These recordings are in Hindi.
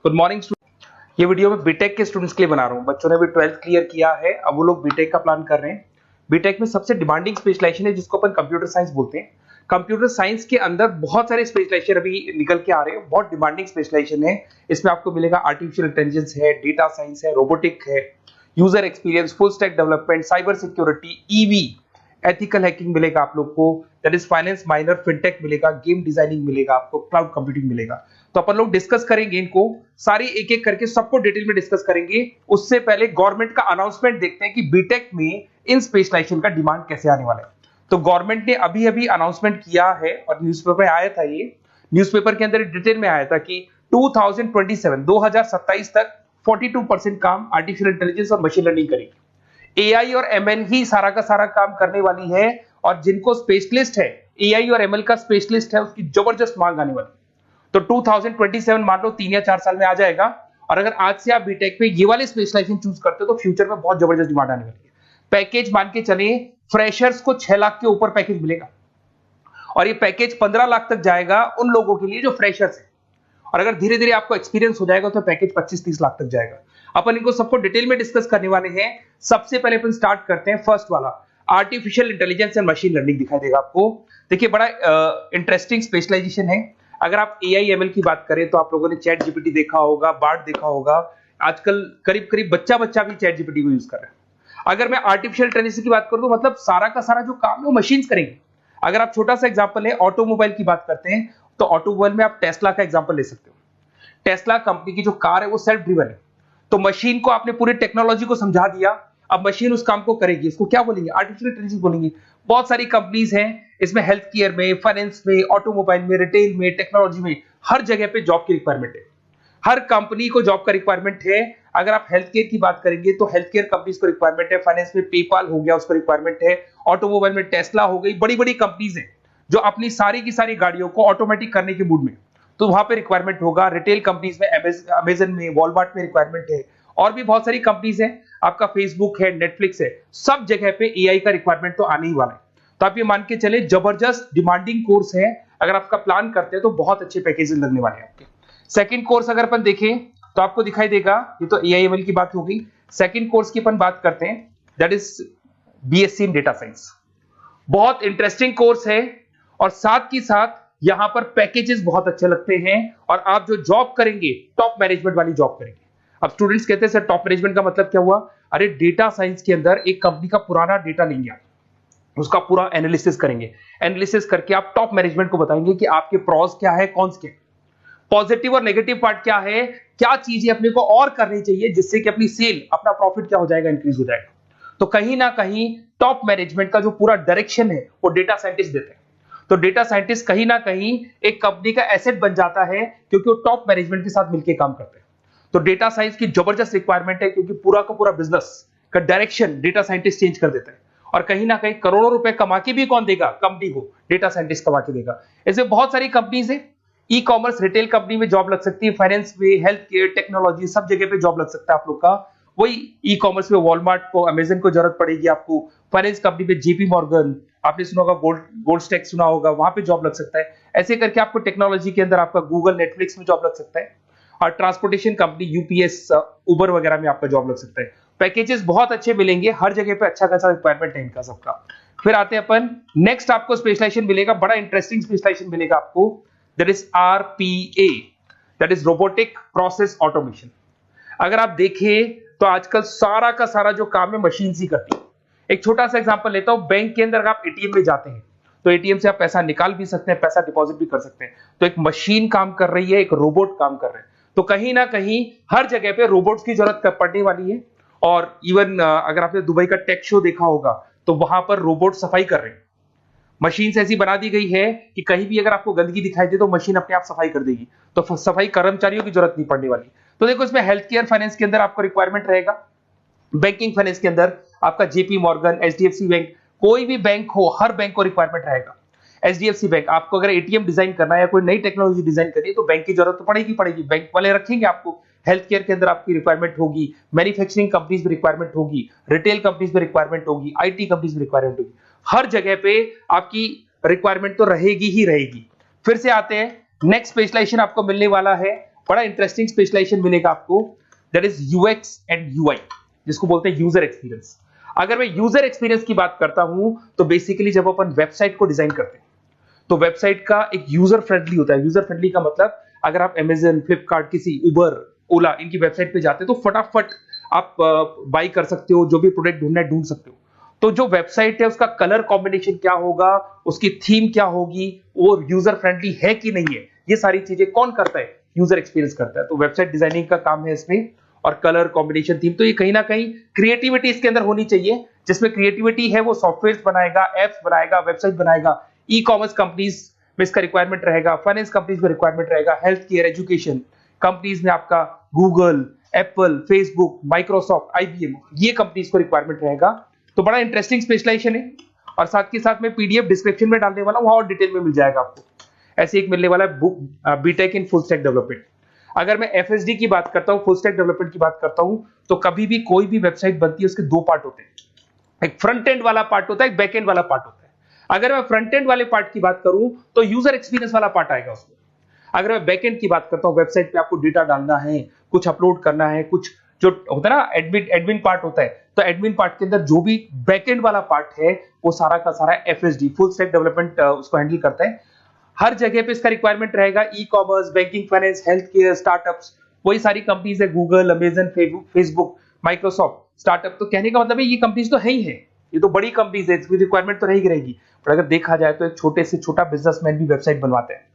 Good morning. ये वीडियो मैं बीटेक के स्टूडेंट्स के लिए बना रहा हूँ। बच्चों ने भी 12th क्लियर किया है, अब वो लोग बीटेक का प्लान कर रहे हैं। बीटेक में सबसे डिमांडिंग स्पेशलाइजेशन है जिसको अपन कंप्यूटर साइंस बोलते हैं। कंप्यूटर साइंस के अंदर बहुत सारे स्पेशलाइजेशन अभी निकल के आ रहे हैं, बहुत डिमांडिंग स्पेशलाइजेशन है। इसमें आपको मिलेगा आर्टिफिशियल इंटेलिजेंस है, डेटा साइंस है, रोबोटिक है, user experience, full stack development, cyber security, EV, ethical hacking मिलेगा आप लोग को, that is finance minor, fintech मिलेगा, गेम डिजाइनिंग मिलेगा आपको, क्लाउड कंप्यूटिंग मिलेगा। तो अपन लोग डिस्कस करेंगे इनको सारी एक एक करके, सबको डिटेल में डिस्कस करेंगे। उससे पहले गवर्नमेंट का अनाउंसमेंट देखते हैं कि बीटेक में इन स्पेशलाइजेशन का डिमांड कैसे आने वाला है। तो गवर्नमेंट ने अभी अभी अनाउंसमेंट किया है और न्यूज़पेपर में आया था, ये न्यूज़पेपर के अंदर डिटेल में आया था कि 2027 तक 42% काम आर्टिफिशियल इंटेलिजेंस और मशीन लर्निंग करेगी। एआई और एमएल ही सारा का सारा काम करने वाली है, और जिनको स्पेशलिस्ट है, एआई और एमएल का स्पेशलिस्ट है, उसकी जबरदस्त मांग आने वाली। तो 2027 मान लो 3 या 4 साल में आ जाएगा। और अगर आज से आप बीटेक पे ये वाले स्पेशलाइजेशन चूज करते हो तो फ्यूचर में बहुत जबरदस्त डिमांड आने वाली है। पैकेज मान के चले, फ्रेशर्स को 6 लाख के ऊपर पैकेज मिलेगा, और ये पैकेज 15 लाख तक जाएगा उन लोगों के लिए जो फ्रेशर्स है। और अगर धीरे धीरे आपको एक्सपीरियंस हो जाएगा तो पैकेज 25-30 लाख तक जाएगा। अपन इनको सबको डिटेल में डिस्कस करने वाले हैं। सबसे पहले अपन स्टार्ट करते हैं फर्स्ट वाला, artificial intelligence and machine learning दिखाई देगा आपको। देखिए बड़ा इंटरेस्टिंग स्पेशलाइजेशन है। अगर आप एआई एमएल की बात करें तो आप लोगों ने चैट जीपीटी देखा होगा, बार्ड देखा होगा। आजकल करीब करीब बच्चा भी चैट जीपीटी को यूज कर रहा है। अगर मैं आर्टिफिशियल इंटेलिजेंस की बात करूं तो मतलब सारा का सारा जो काम है वो मशीन्स करेंगे। अगर आप छोटा सा एग्जांपल है, ऑटोमोबाइल की बात करते हैं तो ऑटोमोबाइल में आप टेस्ला का एग्जांपल ले सकते हो। टेस्ला कंपनी की जो कार है वो सेल्फ ड्रिवन है। तो मशीन को आपने पूरी टेक्नोलॉजी को समझा दिया, अब मशीन उस काम को करेगी। इसको क्या बोलेंगे? आर्टिफिशियल इंटेलिजेंस बोलेंगे। बहुत सारी कंपनीज हैं इसमें, हेल्थ केयर में, फाइनेंस में, ऑटोमोबाइल में, रिटेल में, टेक्नोलॉजी में, हर जगह पे जॉब की रिक्वायरमेंट है। हर कंपनी को जॉब का रिक्वायरमेंट है। अगर आप हेल्थ केयर की बात करेंगे तो हेल्थ केयर कंपनीज को रिक्वायरमेंट है, फाइनेंस में पेपाल हो गया उसको रिक्वायरमेंट है, ऑटोमोबाइल में टेस्ला हो गई, बड़ी बड़ी कंपनीज हैं जो अपनी सारी की सारी गाड़ियों को ऑटोमेटिक करने के मूड में, तो वहां पे रिक्वायरमेंट होगा। रिटेल कंपनीज में अमेजन में, वॉलमार्ट में रिक्वायरमेंट है, और भी बहुत सारी कंपनीज हैं, आपका फेसबुक है, नेटफ्लिक्स है, सब जगह पे एआई का रिक्वायरमेंट तो आने ही वाला है। तो आप ये मान के चले जबरदस्त डिमांडिंग कोर्स है। अगर आपका प्लान करते हैं तो बहुत अच्छे पैकेजेस लगने वाले हैं आपके। सेकंड कोर्स अगर अपन देखें तो आपको दिखाई देगा, ये तो एआई एमएल की बात हो गई। सेकंड कोर्स की अपन बात करते हैं, that is BSc in data science. बहुत इंटरेस्टिंग कोर्स है, और साथ ही साथ यहां पर पैकेजेस बहुत अच्छे लगते हैं, और आप जो जॉब करेंगे टॉप मैनेजमेंट वाली जॉब करेंगे। अब स्टूडेंट्स कहते हैं सर टॉप मैनेजमेंट का मतलब क्या हुआ? अरे डेटा साइंस के अंदर एक कंपनी का पुराना डेटा लेंगे आप, उसका पूरा एनालिसिस करेंगे, एनालिसिस करके आप टॉप मैनेजमेंट को बताएंगे कि आपके प्रॉस क्या है, कॉन्स क्या है, पॉजिटिव और नेगेटिव पार्ट क्या है, क्या चीजें अपने को और करनी चाहिए जिससे कि अपनी सेल, अपना प्रॉफिट क्या हो जाएगा, इंक्रीज हो जाएगा। तो कहीं ना कहीं टॉप मैनेजमेंट का जो पूरा डायरेक्शन है वो डेटा साइंटिस्ट देते हैं। तो डेटा साइंटिस्ट कहीं ना कहीं एक कंपनी का एसेट बन जाता है, क्योंकि वो टॉप मैनेजमेंट के साथ मिलकर काम करते हैं। तो डेटा साइंस की जबरदस्त रिक्वायरमेंट है, क्योंकि पूरा का पूरा बिजनेस का डायरेक्शन डेटा साइंटिस्ट चेंज कर देता है। और कहीं ना कहीं करोड़ों रुपए कमा के भी कौन देगा? कंपनी को डेटा साइंटिस्ट कमा के देगा। ऐसे बहुत सारी कंपनीज है, ई कॉमर्स, रिटेल कंपनी में जॉब लग सकती है, फाइनेंस में, हेल्थ केयर, टेक्नोलॉजी, सब जगह पे जॉब लग सकता है आप लोग का। वही ई कॉमर्स में वॉलमार्ट को, अमेजन को जरूरत पड़ेगी आपको। फाइनेंस कंपनी में जेपी मॉर्गन, आपने सुना होगा, गोल्ड स्टैक सुना होगा, वहां पे जॉब लग सकता है। ऐसे करके आपको टेक्नोलॉजी के अंदर आपका गूगल, नेटफ्लिक्स में जॉब लग सकता है। और ट्रांसपोर्टेशन कंपनी यूपीएस, उबर वगैरह में आपका जॉब लग सकता है। पैकेजेस बहुत अच्छे मिलेंगे, हर जगह पे अच्छा खासा रिक्वायरमेंट है इनका सबका। फिर आते हैं अपन नेक्स्ट, आपको स्पेशलाइजेशन मिलेगा, बड़ा इंटरेस्टिंग स्पेशलाइजेशन मिलेगा आपको, that is RPA, that is robotic process automation. अगर आप देखें तो आजकल सारा का सारा जो काम है मशीन ही करती है। एक छोटा सा एग्जांपल लेता हूं, बैंक के अंदर आप एटीएम में जाते हैं तो एटीएम से आप पैसा निकाल भी सकते हैं, पैसा डिपॉजिट भी कर सकते हैं। तो एक मशीन काम कर रही है, एक रोबोट काम कर रहे हैं। तो कहीं ना कहीं हर जगह पे रोबोट्स की जरूरत पड़ने वाली है। और इवन अगर आपने दुबई का टेक शो देखा होगा तो वहां पर रोबोट सफाई कर रहे हैं। मशीन ऐसी बना दी गई है कि कहीं भी अगर आपको गंदगी दिखाई दे तो मशीन अपने आप सफाई कर देगी, तो सफाई कर्मचारियों की जरूरत नहीं पड़ने वाली। तो देखो इसमें हेल्थ केयर, फाइनेंस के अंदर आपको रिक्वायरमेंट रहेगा, बैंकिंग फाइनेंस के अंदर आपका जेपी मॉर्गन, एचडीएफसी बैंक, कोई भी बैंक हो, हर बैंक को रिक्वायरमेंट रहेगा। एचडीएफसी बैंक, आपको अगर एटीएम डिजाइन करना है या कोई नई टेक्नोलॉजी डिजाइन करनी है तो बैंक की जरूरत तो पड़ेगी, बैंक वाले रखेंगे आपको। हेल्थ केयर के अंदर आपकी रिक्वायरमेंट होगी, मैन्युफैक्चरिंग कंपनीज में रिक्वायरमेंट होगी, रिटेल कंपनीज में रिक्वायरमेंट होगी, आईटी कंपनीज में रिक्वायरमेंट होगी। हर जगह पे आपकी रिक्वायरमेंट तो रहेगी ही रहेगी। फिर से आते हैं, नेक्स्ट स्पेशलाइजेशन आपको मिलने वाला है बड़ा इंटरेस्टिंग स्पेशलाइजेशन मिलेगा आपको, that is UX and UI, जिसको बोलते हैं यूजर एक्सपीरियंस। अगर मैं यूजर एक्सपीरियंस की बात करता हूं तो बेसिकली जब अपन वेबसाइट को डिजाइन करते हैं तो वेबसाइट का एक यूजर फ्रेंडली होता है। यूजर फ्रेंडली का मतलब अगर आप अमेजन, फ्लिपकार्ट, किसी उबर, ओला इनकी वेबसाइट पे जाते हैं तो फटाफट आप बाई कर सकते हो, जो भी प्रोडक्ट ढूंढना है ढूंढ सकते हो। तो जो वेबसाइट है उसका कलर कॉम्बिनेशन क्या होगा, उसकी थीम क्या होगी, वो यूजर फ्रेंडली है कि नहीं है, ये सारी चीजें कौन करता है, यूजर एक्सपीरियंस करता है। तो वेबसाइट डिजाइनिंग का काम है इसमें, और कलर कॉम्बिनेशन, थीम, तो ये कहीं ना कहीं क्रिएटिविटी इसके अंदर होनी चाहिए। जिसमें क्रिएटिविटी है वो सॉफ्टवेयर बनाएगा, एप्स बनाएगा, वेबसाइट बनाएगा। ई कॉमर्स कंपनीज में इसका रिक्वायरमेंट रहेगा, फाइनेंस कंपनीज में रिक्वायरमेंट रहेगा, हेल्थ केयर, एजुकेशन कंपनीज में आपका Google, Apple, Facebook, Microsoft, IBM, ये कंपनीज को रिक्वायरमेंट रहेगा। तो बड़ा इंटरेस्टिंग स्पेशलाइजेशन है, और साथ के साथ में पीडीएफ डिस्क्रिप्शन में डाल देने वाला हूं, वहां और डिटेल में मिल जाएगा आपको। ऐसे एक मिलने वाला है book, BTech in full stack development. अगर मैं एफएसडी की बात करता हूं, फुल स्टैक डेवलपमेंट की बात करता हूं, तो कभी भी कोई भी वेबसाइट बनती है उसके दो पार्ट होते हैं, एक फ्रंट एंड वाला पार्ट होता है, एक बैक एंड वाला पार्ट होता है। अगर मैं फ्रंट एंड वाले पार्ट की बात करूं तो यूजर एक्सपीरियंस वाला पार्ट आएगा उसमें। अगर मैं बैक एंड की बात करता हूं, वेबसाइट पे आपको डेटा डालना है, कुछ अपलोड करना है, कुछ जो होता है ना एडमिन पार्ट होता है, तो एडमिन पार्ट के अंदर जो भी बैक एंड वाला पार्ट है वो सारा का सारा एफएसडी, फुल स्टैक डेवलपमेंट, उसको हैंडल करता है। हर जगह पे इसका रिक्वायरमेंट रहेगा। E commerce, banking, finance, health care, startups, वही सारी कंपनीज है, Google, Amazon, Facebook, Microsoft, startup. तो कहने का मतलब है ये कंपनीज तो है ही है, ये तो बड़ी कंपनीज है, इसकी रिक्वायरमेंट तो रहेगी। पर अगर देखा जाए तो एक छोटे से छोटा बिजनेसमैन भी वेबसाइट बनवाते हैं।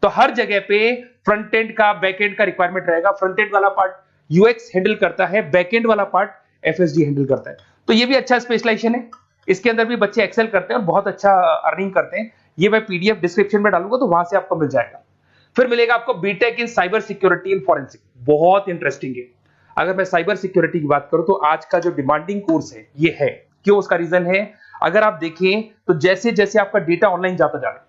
तो हर जगह पे फ्रंट एंड का, बैक एंड का रिक्वायरमेंट रहेगा। फ्रंट एंड वाला पार्ट यूएक्स हैंडल करता है, बैक एंड वाला पार्ट एफएसडी हैंडल करता है। तो ये भी अच्छा स्पेशलाइजेशन है, इसके अंदर भी बच्चे एक्सेल करते हैं और बहुत अच्छा अर्निंग करते हैं। ये मैं पीडीएफ डिस्क्रिप्शन में डालूंगा तो वहां से आपको मिल जाएगा। फिर मिलेगा आपको BTech in cyber security and forensic, बहुत इंटरेस्टिंग है। अगर मैं साइबर सिक्योरिटी की बात करूं तो आज का जो डिमांडिंग कोर्स है ये है। क्यों? उसका रीजन है, अगर आप देखें तो जैसे जैसे आपका डेटा ऑनलाइन जाता जा रहा है,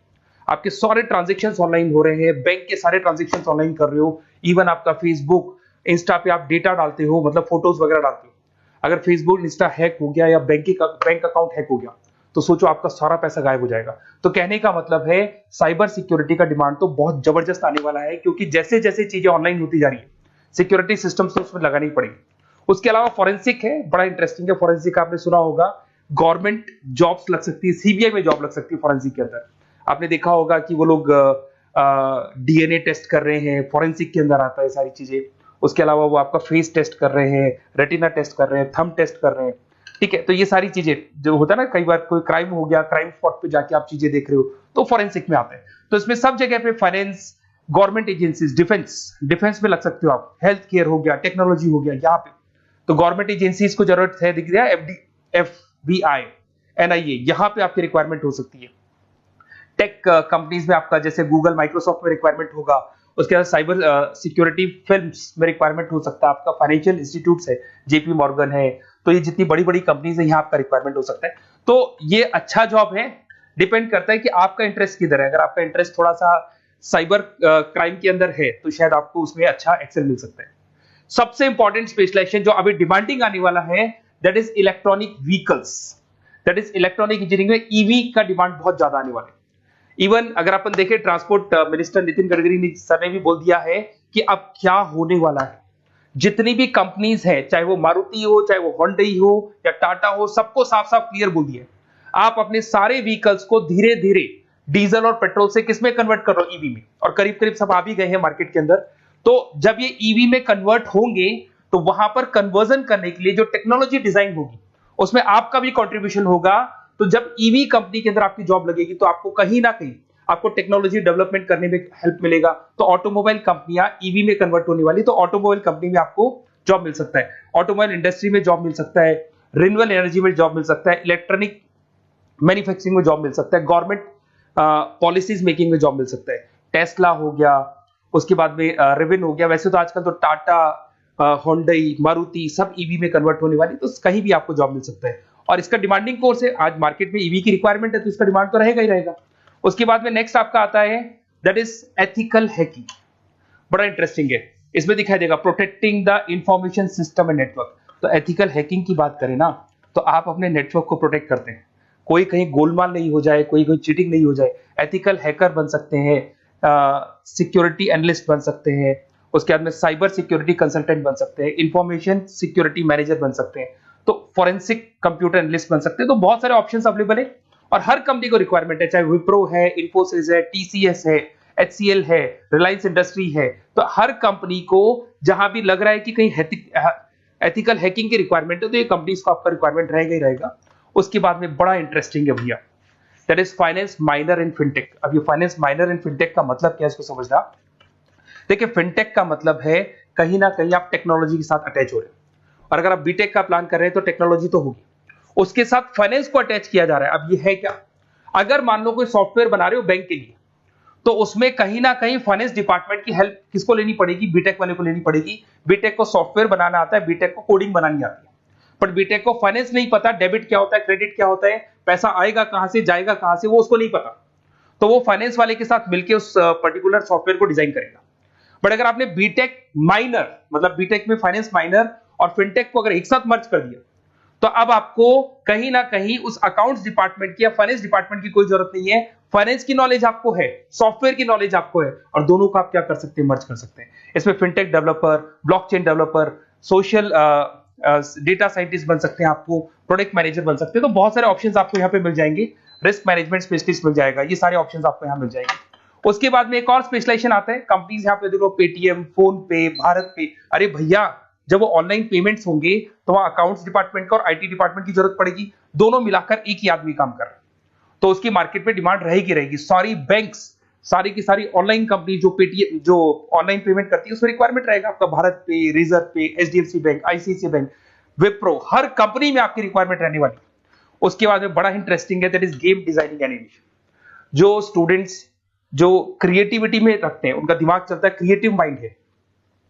आपके सारे ट्रांजेक्शन्स ऑनलाइन हो रहे हैं, बैंक के सारे ट्रांजेक्शन्स ऑनलाइन कर रहे हो, इवन आपका फेसबुक, इंस्टा पे आप डेटा डालते हो, मतलब फोटोज वगैरह डालते हो। अगर फेसबुक, इंस्टा हैक हो गया या बैंक अकाउंट हैक हो गया तो सोचो आपका सारा पैसा गायब हो जाएगा। तो कहने का मतलब है साइबर सिक्योरिटी का डिमांड तो बहुत जबरदस्त आने वाला है, क्योंकि जैसे जैसे चीजें ऑनलाइन होती जा रही है सिक्योरिटी सिस्टम्स तो उसमें लगानी पड़ेगी। उसके अलावा फॉरेंसिक है, बड़ा इंटरेस्टिंग है। फॉरेंसिक आपने सुना होगा, गवर्नमेंट जॉब्स लग सकती है, सीबीआई में जॉब लग सकती है फॉरेंसिक के अंदर। आपने देखा होगा कि वो लोग डीएनए टेस्ट कर रहे हैं, फॉरेंसिक के अंदर आता है सारी चीजें। उसके अलावा वो आपका फेस टेस्ट कर रहे हैं, रेटिना टेस्ट कर रहे हैं, थंब टेस्ट कर रहे हैं, ठीक है। तो ये सारी चीजें जो होता है ना, कई बार कोई क्राइम हो गया, क्राइम स्पॉट पे जाके आप चीजें देख रहे हो तो फॉरेंसिक में आता है। तो इसमें सब जगह पे फाइनेंस, गवर्नमेंट एजेंसीज, डिफेंस में लग सकते हो आप, हेल्थ केयर हो गया, टेक्नोलॉजी हो गया, यहाँ पे तो गवर्नमेंट एजेंसीज को जरूरत है, दिख रहा है, एफबीआई, एनआईए, यहाँ पे आपकी रिक्वायरमेंट हो सकती है। टेक कंपनीज में आपका जैसे गूगल, माइक्रोसॉफ्ट में रिक्वायरमेंट होगा। उसके बाद साइबर सिक्योरिटी फिल्म्स में रिक्वायरमेंट हो सकता है आपका, फाइनेंशियल इंस्टीट्यूट्स है, जेपी मॉर्गन है, तो ये जितनी बड़ी बड़ी कंपनीज है यहाँ आपका रिक्वायरमेंट हो सकता है। तो ये अच्छा जॉब है, डिपेंड करता है कि आपका इंटरेस्ट किधर है। अगर आपका इंटरेस्ट थोड़ा सा साइबर क्राइम के अंदर है तो शायद आपको उसमें अच्छा एक्सेल मिल सकता है। सबसे इंपॉर्टेंट स्पेशलाइजेशन जो अभी डिमांडिंग आने वाला है, that is electronic vehicles, that is electronic engineering में ईवी का डिमांड बहुत ज्यादा आने वाला है। इवन अगर अपन देखें, transport minister Nitin Gadkari sir ने भी बोल दिया है कि अब क्या होने वाला है, जितनी भी कंपनीज है, चाहे वो मारुति हो, चाहे वो होंडई हो या टाटा हो, सबको साफ साफ क्लियर बोल दिया, आप अपने सारे व्हीकल्स को धीरे धीरे डीजल और पेट्रोल से किसमें कन्वर्ट कर रहे हो, ईवी में। और करीब करीब सब आ भी गए हैं मार्केट के अंदर। तो जब ये ईवी में कन्वर्ट होंगे तो वहां पर कन्वर्जन करने के लिए जो टेक्नोलॉजी डिजाइन होगी उसमें आपका भी कंट्रीब्यूशन होगा। तो जब ईवी कंपनी के अंदर आपकी जॉब लगेगी तो आपको कहीं ना कहीं आपको टेक्नोलॉजी डेवलपमेंट करने में हेल्प मिलेगा। तो ऑटोमोबाइल कंपनियां ईवी में कन्वर्ट होने वाली, तो ऑटोमोबाइल कंपनी में आपको जॉब मिल सकता है, ऑटोमोबाइल इंडस्ट्री में जॉब मिल सकता है, रिन्यूएबल एनर्जी में जॉब मिल सकता है, इलेक्ट्रॉनिक मैन्युफैक्चरिंग में जॉब मिल सकता है, गवर्नमेंट पॉलिसीज मेकिंग में जॉब मिल सकता है, टेस्ला हो गया, उसके बाद में रिविन हो गया। वैसे तो आजकल तो टाटा, होंडई, मारुति सब ईवी में कन्वर्ट होने वाली, तो कहीं भी आपको जॉब मिल सकता है। और इसका डिमांडिंग कोर्स है, आज मार्केट में ईवी की रिक्वायरमेंट है तो इसका डिमांड तो रहेगा ही रहेगा। उसके बाद में नेक्स्ट आपका आता है, दैट इज एथिकल हैकिंग, बड़ा इंटरेस्टिंग है। इसमें दिखाई देगा protecting the information system and network. तो एथिकल हैकिंग की बात करें ना, तो आप अपने नेटवर्क को प्रोटेक्ट करते हैं, कोई कहीं गोलमाल नहीं हो जाए, कोई चीटिंग नहीं हो जाए। एथिकल हैकर बन सकते हैं, सिक्योरिटी एनालिस्ट बन सकते हैं, उसके बाद में साइबर सिक्योरिटी कंसल्टेंट बन सकते हैं, इंफॉर्मेशन सिक्योरिटी मैनेजर बन सकते हैं, तो फॉरेंसिक कंप्यूटर एनालिस्ट बन सकते हैं। तो बहुत सारे ऑप्शंस अवेलेबल है और हर कंपनी को रिक्वायरमेंट है, चाहे विप्रो है, इन्फोसिस है, टीसीएस है, एचसीएल है, रिलायंस इंडस्ट्री है। तो हर कंपनी को जहां भी लग रहा है कि कहीं एथिकल हैकिंग की रिक्वायरमेंट है तो ये कंपनीज को आपका रिक्वायरमेंट रहेगा ही रहेगा। उसके बाद में बड़ा इंटरेस्टिंग है भैया, that is finance minor in fintech. अब ये फाइनेंस माइनर इन फिनटेक का मतलब क्या है इसको समझना। देखिए फिनटेक का मतलब है कहीं ना कहीं आप टेक्नोलॉजी के साथ अटैच हो रहे हो, और अगर आप बीटेक का प्लान कर रहे हैं तो टेक्नोलॉजी तो होगी, उसके साथ फाइनेंस को अटैच किया जा रहा है। अब ये है क्या, अगर मान लो कोई सॉफ्टवेयर बना रहे हो बैंक के लिए, तो उसमें कहीं ना कहीं फाइनेंस डिपार्टमेंट की हेल्प किसको लेनी पड़ेगी, बीटेक वाले को लेनी पड़ेगी। बीटेक को सॉफ्टवेयर बनाना आता है, बीटेक को कोडिंग बनानी आती है, पर बीटेक को फाइनेंस नहीं पता, डेबिट क्या होता है, क्रेडिट क्या होता है, पैसा आएगा कहां से जाएगा कहां से, वो उसको नहीं पता। तो वो फाइनेंस वाले के साथ मिलकर उस पर्टिकुलर सॉफ्टवेयर को डिजाइन करेगा। बट अगर आपने बीटेक माइनर मतलब बीटेक में फाइनेंस माइनर और फिनटेक को अगर एक साथ मर्ज कर दिया, तो अब आपको कहीं ना कहीं उस अकाउंट्स डिपार्टमेंट की या फाइनेंस डिपार्टमेंट की कोई जरूरत नहीं है। फाइनेंस की नॉलेज आपको है, सॉफ्टवेयर की नॉलेज आपको है, और दोनों को आप क्या कर सकते हैं, मर्ज कर सकते हैं। इसमें fintech developer, blockchain developer, social data scientist बन सकते हैं, आपको प्रोडक्ट मैनेजर बन सकते हैं। तो बहुत सारे ऑप्शंस आपको यहाँ पे मिल जाएंगे, रिस्क मैनेजमेंट स्पेशलिस्ट मिल जाएगा, ये सारे ऑप्शंस आपको यहाँ मिल जाएंगे। उसके बाद में एक और स्पेशलाइजेशन आता है, कंपनीज यहाँ पे देखो पेटीएम, फोन पे, भारत पे। अरे भैया जब वो ऑनलाइन पेमेंट्स होंगे तो वहां अकाउंट्स डिपार्टमेंट का और आईटी डिपार्टमेंट की जरूरत पड़ेगी, दोनों मिलाकर एक ही आदमी काम कर रहा है, तो उसकी मार्केट में डिमांड रहेगी रहेगी। सारी बैंक्स, सारी की सारी ऑनलाइन कंपनी जो पेटीएम जो ऑनलाइन पेमेंट करती है उसमें रिक्वायरमेंट रहेगा आपका, भारत पे, Razorpay, HDFC bank, ICICI bank, Wipro, हर कंपनी में आपकी रिक्वायरमेंट रहने वाली। उसके बाद में बड़ा इंटरेस्टिंग है, that is game designing animation. जो स्टूडेंट्स जो क्रिएटिविटी में रखते हैं, उनका दिमाग चलता है, क्रिएटिव माइंड है,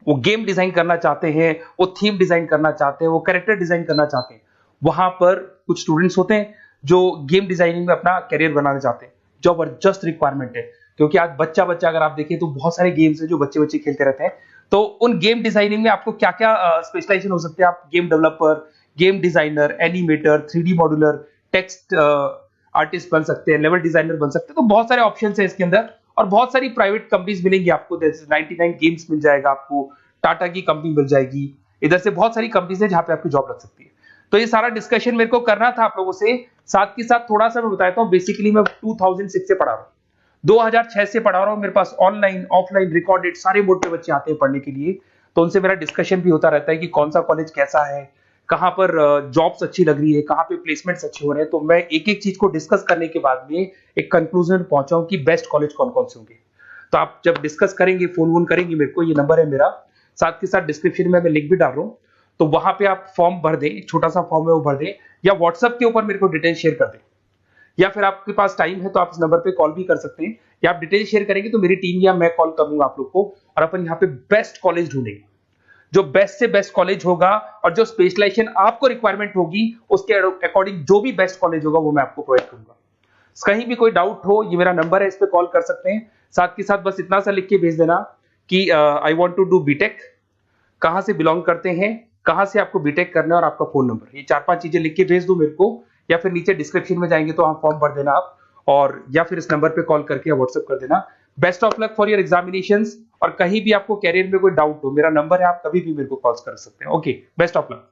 वो गेम डिजाइन करना चाहते हैं, वो थीम डिजाइन करना चाहते हैं, वो कैरेक्टर डिजाइन करना चाहते हैं, वहां पर कुछ स्टूडेंट्स होते हैं जो गेम डिजाइनिंग में अपना करियर बनाना चाहते हैं। जबरदस्त रिक्वायरमेंट है, क्योंकि आज बच्चा बच्चा अगर आप देखें तो बहुत सारे गेम्स हैं जो बच्चे बच्चे खेलते रहते हैं। तो उन गेम डिजाइनिंग में आपको क्या क्या स्पेशलाइजेशन हो सकते हैं, आप game developer, game designer, animator, 3D modular, text artist बन सकते हैं, लेवल डिजाइनर बन सकते हैं। तो बहुत सारे ऑप्शन है इसके अंदर, और बहुत सारी प्राइवेट कंपनीज मिलेंगी आपको, जैसे 99 गेम्स मिल जाएगा आपको, टाटा की कंपनी मिल जाएगी, इधर से बहुत सारी कंपनीज है जहां पे आपकी जॉब लग सकती है। तो ये सारा डिस्कशन मेरे को करना था आप लोगों से, साथ के साथ थोड़ा सा मैं बताता हूँ। बेसिकली मैं 2006 से पढ़ा रहा हूँ, 2006 से पढ़ा रहा हूँ, मेरे पास ऑनलाइन ऑफलाइन रिकॉर्डेड सारे मोड पे बच्चे आते हैं पढ़ने के लिए, तो उनसे मेरा डिस्कशन भी होता रहता है कि कौन सा कॉलेज कैसा है, कहाँ पर जॉब्स अच्छी लग रही है, कहाँ पे प्लेसमेंट्स अच्छे हो रहे हैं। तो मैं एक एक चीज को डिस्कस करने के बाद में एक कंक्लूजन पहुंचा हूं कि बेस्ट कॉलेज कौन कौन से होंगे। तो आप जब डिस्कस करेंगे, फोन वोन करेंगे मेरे को, ये नंबर है मेरा, साथ के साथ डिस्क्रिप्शन में मैं लिंक भी डाल रहा हूँ, तो वहां पे आप फॉर्म भर दें, एक छोटा सा फॉर्म है वो भर दें, या व्हाट्सएप के ऊपर मेरे को डिटेल शेयर कर दें, या फिर आपके पास टाइम है तो आप इस नंबर पे कॉल भी कर सकते हैं, या आप डिटेल शेयर करेंगे तो मेरी टीम या मैं कॉल करूंगा आप लोग को, और अपन यहाँ पे बेस्ट कॉलेज ढूंढेंगे, जो बेस्ट से बेस्ट कॉलेज होगा, और जो स्पेशलाइजेशन आपको रिक्वायरमेंट होगी उसके अकॉर्डिंग जो भी बेस्ट कॉलेज होगा वो मैं आपको प्रोवाइड करूंगा। कहीं भी कोई डाउट हो, ये मेरा नंबर है, इस पे कॉल कर सकते हैं। साथ के साथ बस इतना सा लिख के भेज देना कि I want to do BTech, कहां से बिलोंग करते हैं, कहां से आपको बीटेक करना है, और आपका फोन नंबर, ये 4-5 चीजें लिख के भेज दो मेरे को, या फिर नीचे डिस्क्रिप्शन में जाएंगे तो वहां फॉर्म भर देना आप, और या फिर इस नंबर पे कॉल करके या व्हाट्सएप कर देना। Best of luck for your examinations, और कहीं भी आपको कैरियर में कोई डाउट हो, मेरा नंबर है, आप कभी भी मेरे को कॉल कर सकते हैं। Okay, best of luck.